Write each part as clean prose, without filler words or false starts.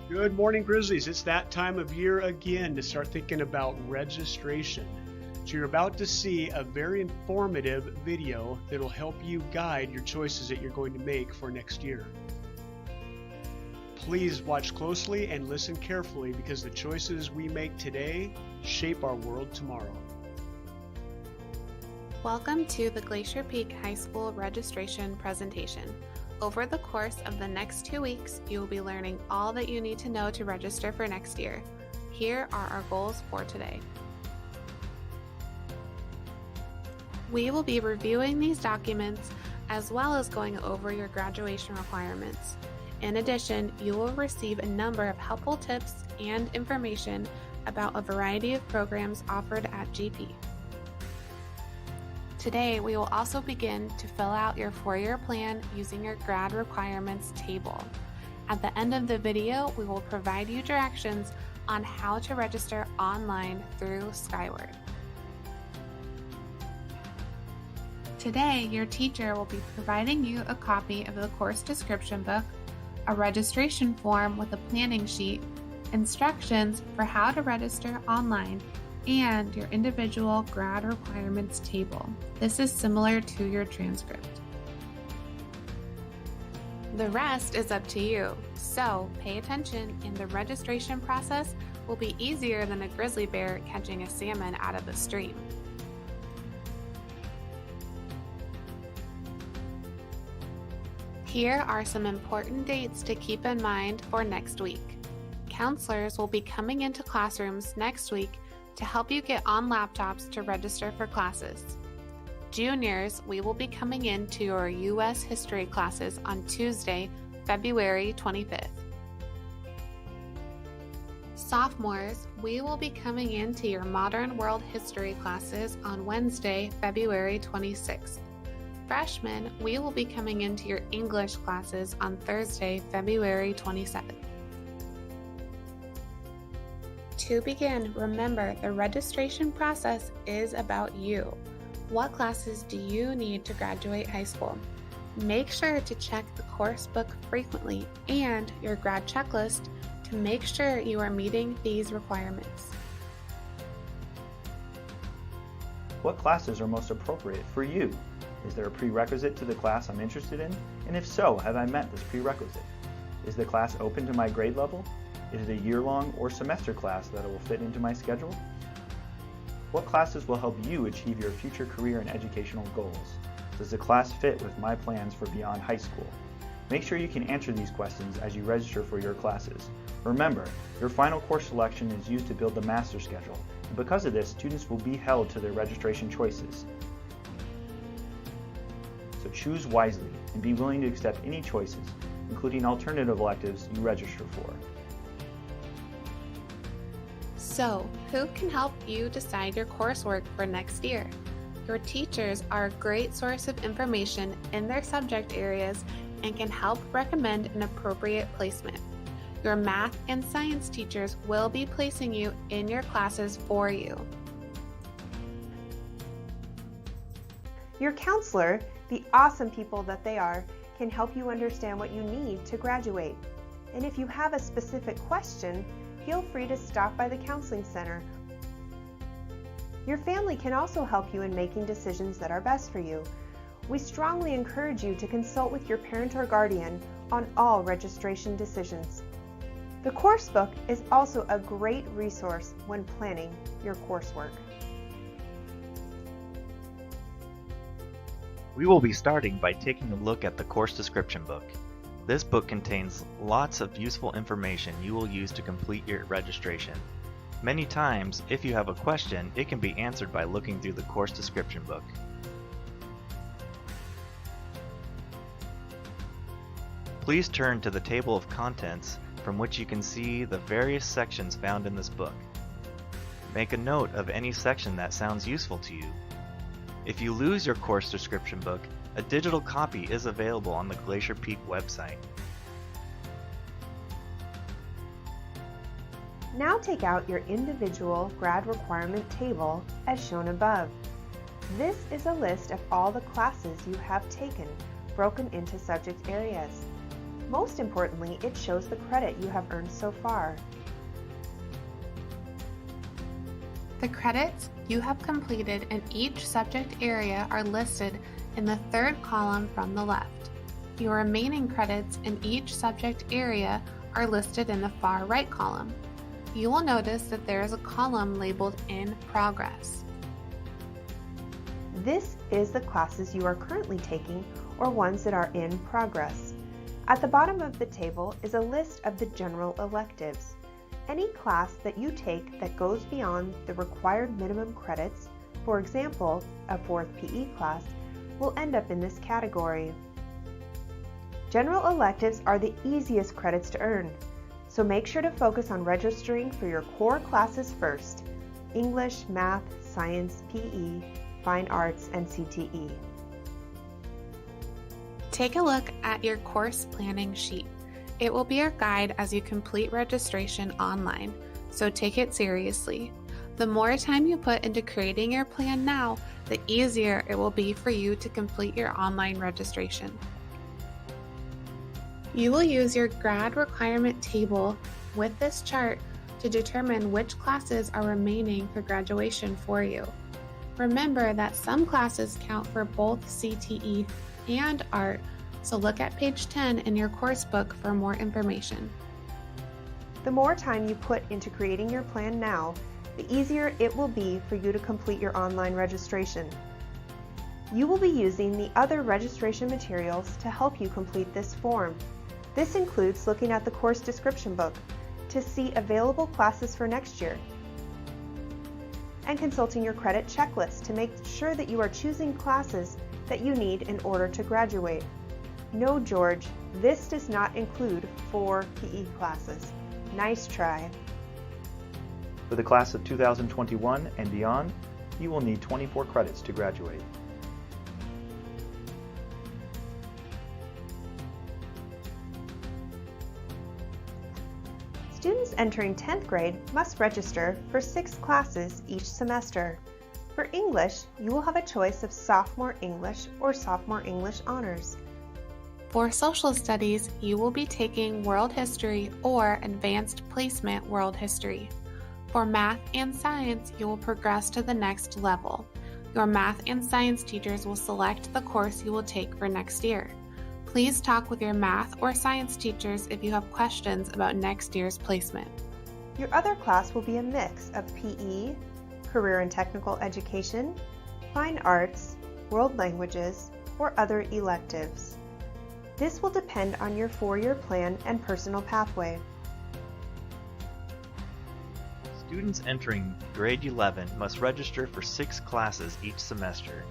Good morning, Grizzlies. It's that time of year again to start thinking about registration. So you're about to see a very informative video that'll help you guide your choices that you're going to make for next year. Please watch closely and listen carefully because the choices we make today shape our world tomorrow. Welcome to the Glacier Peak High School registration presentation. Over the course of the next 2 weeks, you will be learning all that you need to know to register for next year. Here are our goals for today. We will be reviewing these documents as well as going over your graduation requirements. In addition, you will receive a number of helpful tips and information about a variety of programs offered at GP. Today, we will also begin to fill out your 4-year plan using your grad requirements table. At the end of the video, we will provide you directions on how to register online through Skyward. Today, your teacher will be providing you a copy of the course description book, a registration form with a planning sheet, instructions for how to register online, and your individual grad requirements table. This is similar to your transcript. The rest is up to you, so pay attention, and the registration process will be easier than a grizzly bear catching a salmon out of a stream. Here are some important dates to keep in mind for next week. Counselors will be coming into classrooms next week to help you get on laptops to register for classes. Juniors, we will be coming into your U.S. history classes on Tuesday, February 25th. Sophomores, we will be coming into your modern world history classes on Wednesday, February 26th. Freshmen, we will be coming into your English classes on Thursday, February 27th. To begin, remember the registration process is about you. What classes do you need to graduate high school? Make sure to check the course book frequently and your grad checklist to make sure you are meeting these requirements. What classes are most appropriate for you? Is there a prerequisite to the class I'm interested in? And if so, have I met this prerequisite? Is the class open to my grade level? Is it a year-long or semester class that will fit into my schedule? What classes will help you achieve your future career and educational goals? Does the class fit with my plans for beyond high school? Make sure you can answer these questions as you register for your classes. Remember, your final course selection is used to build the master schedule, and because of this, students will be held to their registration choices. So choose wisely and be willing to accept any choices, including alternative electives you register for. So, who can help you decide your coursework for next year? Your teachers are a great source of information in their subject areas and can help recommend an appropriate placement. Your math and science teachers will be placing you in your classes for you. Your counselor, the awesome people that they are, can help you understand what you need to graduate. And if you have a specific question, feel free to stop by the Counseling Center. Your family can also help you in making decisions that are best for you. We strongly encourage you to consult with your parent or guardian on all registration decisions. The course book is also a great resource when planning your coursework. We will be starting by taking a look at the course description book. This book contains lots of useful information you will use to complete your registration. Many times, if you have a question, it can be answered by looking through the course description book. Please turn to the table of contents from which you can see the various sections found in this book. Make a note of any section that sounds useful to you. If you lose your course description book, a digital copy is available on the Glacier Peak website. Now take out your individual grad requirement table as shown above. This is a list of all the classes you have taken, broken into subject areas. Most importantly, it shows the credit you have earned so far. The credits you have completed in each subject area are listed in the third column from the left. Your remaining credits in each subject area are listed in the far right column. You will notice that there is a column labeled In Progress. This is the classes you are currently taking or ones that are in progress. At the bottom of the table is a list of the general electives. Any class that you take that goes beyond the required minimum credits, for example, a 4th PE class, will end up in this category. General electives are the easiest credits to earn, so make sure to focus on registering for your core classes first: English, Math, Science, PE, Fine Arts, and CTE. Take a look at your course planning sheet. It will be your guide as you complete registration online, so take it seriously. The more time you put into creating your plan now, the easier it will be for you to complete your online registration. You will use your grad requirement table with this chart to determine which classes are remaining for graduation for you. Remember that some classes count for both CTE and art, so look at page 10 in your course book for more information. The more time you put into creating your plan now, the easier it will be for you to complete your online registration. You will be using the other registration materials to help you complete this form. This includes looking at the course description book to see available classes for next year, and consulting your credit checklist to make sure that you are choosing classes that you need in order to graduate. No, George, this does not include 4 PE classes. Nice try. For the class of 2021 and beyond, you will need 24 credits to graduate. Students entering 10th grade must register for 6 classes each semester. For English, you will have a choice of Sophomore English or Sophomore English Honors. For social studies, you will be taking World History or Advanced Placement World History. For math and science, you will progress to the next level. Your math and science teachers will select the course you will take for next year. Please talk with your math or science teachers if you have questions about next year's placement. Your other class will be a mix of PE, Career and Technical Education, Fine Arts, World Languages, or other electives. This will depend on your 4-year plan and personal pathway. Students entering grade 11 must register for 6 classes each semester.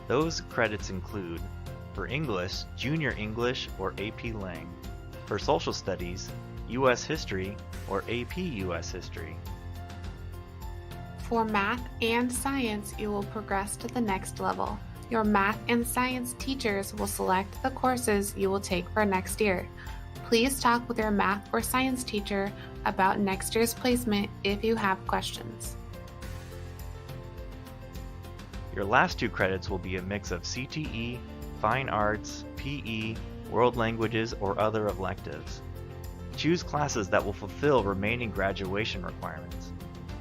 Those credits include: for English, Junior English or AP Lang; for Social Studies, U.S. History or AP U.S. History. For math and science, you will progress to the next level. Your math and science teachers will select the courses you will take for next year. Please talk with your math or science teacher about next year's placement if you have questions. Your last 2 credits will be a mix of CTE, Fine Arts, PE, World Languages, or other electives. Choose classes that will fulfill remaining graduation requirements.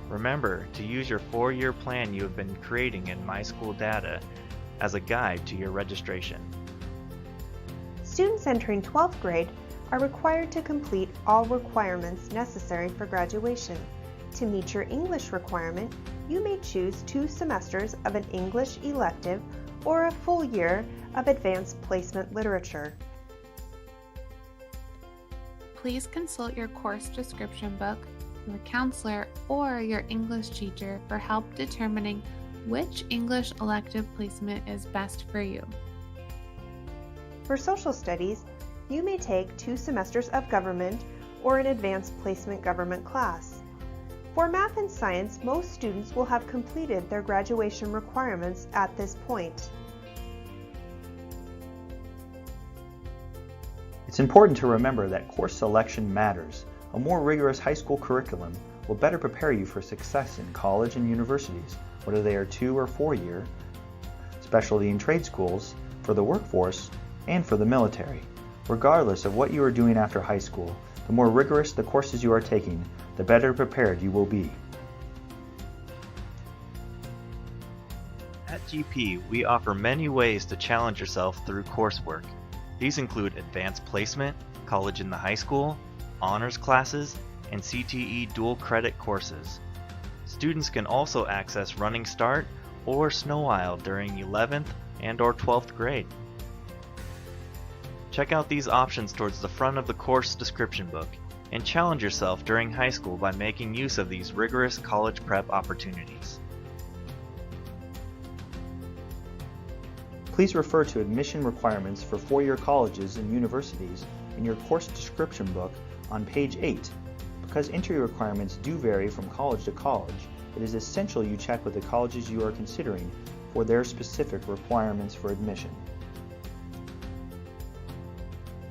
Remember to use your 4-year plan you have been creating in My School Data as a guide to your registration. Students entering 12th grade are required to complete all requirements necessary for graduation. To meet your English requirement, you may choose 2 semesters of an English elective or a full year of Advanced Placement Literature. Please consult your course description book, your counselor, or your English teacher for help determining which English elective placement is best for you. For Social Studies, you may take 2 semesters of Government or an Advanced Placement Government class. For Math and Science, most students will have completed their graduation requirements at this point. It's important to remember that course selection matters. A more rigorous high school curriculum will better prepare you for success in college and universities, whether they are 2 or 4-year, especially in trade schools, for the workforce, and for the military. Regardless of what you are doing after high school, the more rigorous the courses you are taking, the better prepared you will be. At GP, we offer many ways to challenge yourself through coursework. These include advanced placement, college in the high school, honors classes, and CTE dual credit courses. Students can also access Running Start or Snow Isle during 11th and/or 12th grade. Check out these options towards the front of the course description book and challenge yourself during high school by making use of these rigorous college prep opportunities. Please refer to admission requirements for four-year colleges and universities in your course description book on page 8. Because entry requirements do vary from college to college, it is essential you check with the colleges you are considering for their specific requirements for admission.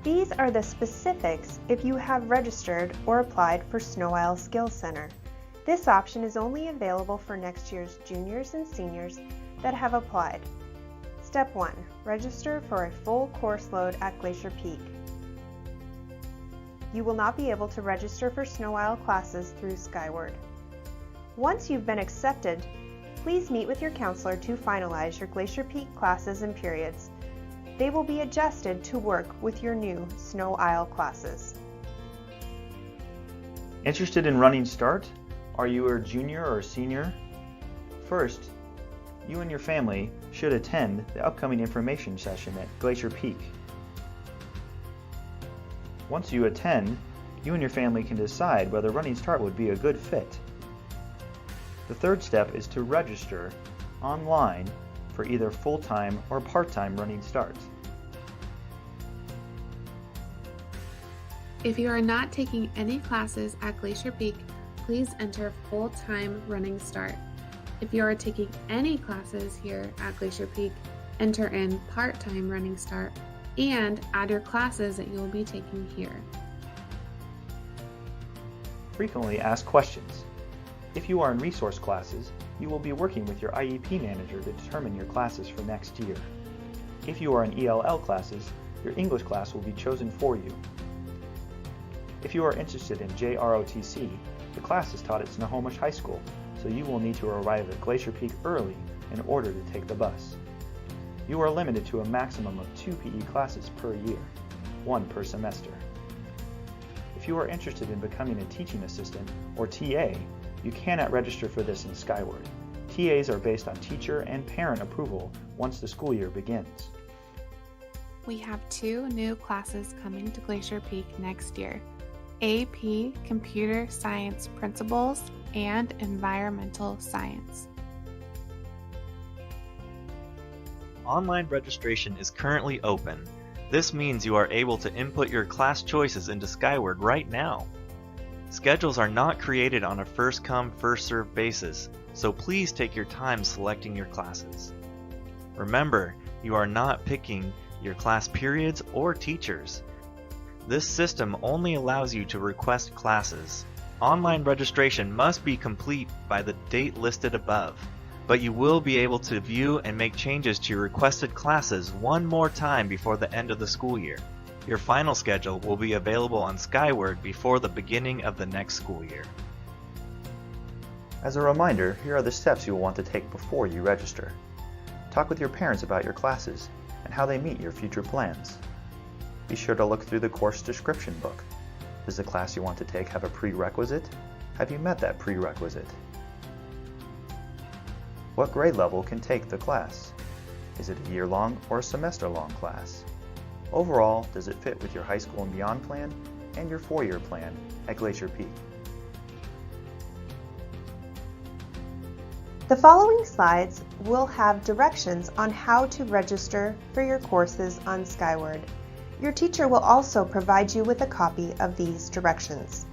These are the specifics if you have registered or applied for Snow Isle Skills Center. This option is only available for next year's juniors and seniors that have applied. Step 1. Register for a full course load at Glacier Peak. You will not be able to register for Snow Isle classes through Skyward. Once you've been accepted, please meet with your counselor to finalize your Glacier Peak classes and periods. They will be adjusted to work with your new Snow Isle classes. Interested in Running Start? Are you a junior or senior? First, you and your family should attend the upcoming information session at Glacier Peak. Once you attend, you and your family can decide whether Running Start would be a good fit. The third step is to register online for either full-time or part-time Running Start. If you are not taking any classes at Glacier Peak, please enter full-time Running Start. If you are taking any classes here at Glacier Peak, enter in part-time Running Start and add your classes that you will be taking here. Frequently asked questions. If you are in resource classes, you will be working with your IEP manager to determine your classes for next year. If you are in ELL classes, your English class will be chosen for you. If you are interested in JROTC, the class is taught at Snohomish High School, so you will need to arrive at Glacier Peak early in order to take the bus. You are limited to a maximum of 2 PE classes per year, 1 per semester. If you are interested in becoming a teaching assistant, or TA, you cannot register for this in Skyward. TAs are based on teacher and parent approval once the school year begins. We have 2 new classes coming to Glacier Peak next year: AP Computer Science Principles and Environmental Science. Online registration is currently open. This means you are able to input your class choices into Skyward right now. Schedules are not created on a first-come, first-served basis, so please take your time selecting your classes. Remember, you are not picking your class periods or teachers. This system only allows you to request classes. Online registration must be complete by the date listed above, but you will be able to view and make changes to your requested classes one more time before the end of the school year. Your final schedule will be available on Skyward before the beginning of the next school year. As a reminder, here are the steps you will want to take before you register. Talk with your parents about your classes and how they meet your future plans. Be sure to look through the course description book. Does the class you want to take have a prerequisite? Have you met that prerequisite? What grade level can take the class? Is it a year-long or a semester-long class? Overall, does it fit with your high school and beyond plan and your 4-year plan at Glacier Peak? The following slides will have directions on how to register for your courses on Skyward. Your teacher will also provide you with a copy of these directions.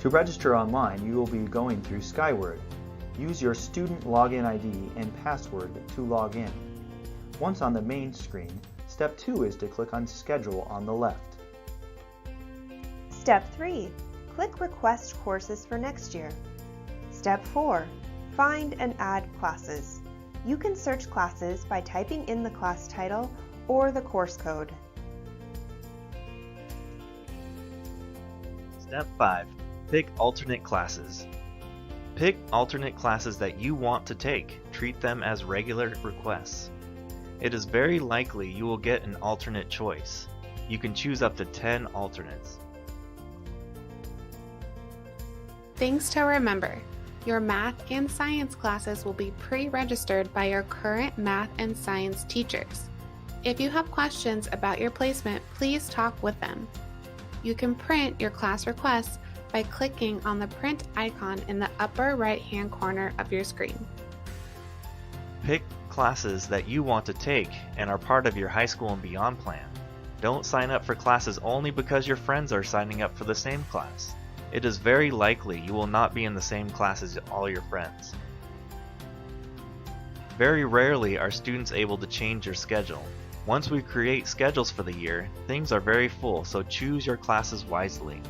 To register online, you will be going through Skyward. Use your student login ID and password to log in. Once on the main screen, step 2 is to click on Schedule on the left. Step 3. Click Request Courses for next year. Step 4. Find and add classes. You can search classes by typing in the class title or the course code. Step 5. Pick alternate classes. Pick alternate classes that you want to take. Treat them as regular requests. It is very likely you will get an alternate choice. You can choose up to 10 alternates. Things to remember. Your math and science classes will be pre-registered by your current math and science teachers. If you have questions about your placement, please talk with them. You can print your class requests by clicking on the print icon in the upper right-hand corner of your screen. Pick classes that you want to take and are part of your high school and beyond plan. Don't sign up for classes only because your friends are signing up for the same class. It is very likely you will not be in the same class as all your friends. Very rarely are students able to change your schedule. Once we create schedules for the year, things are very full, so choose your classes wisely.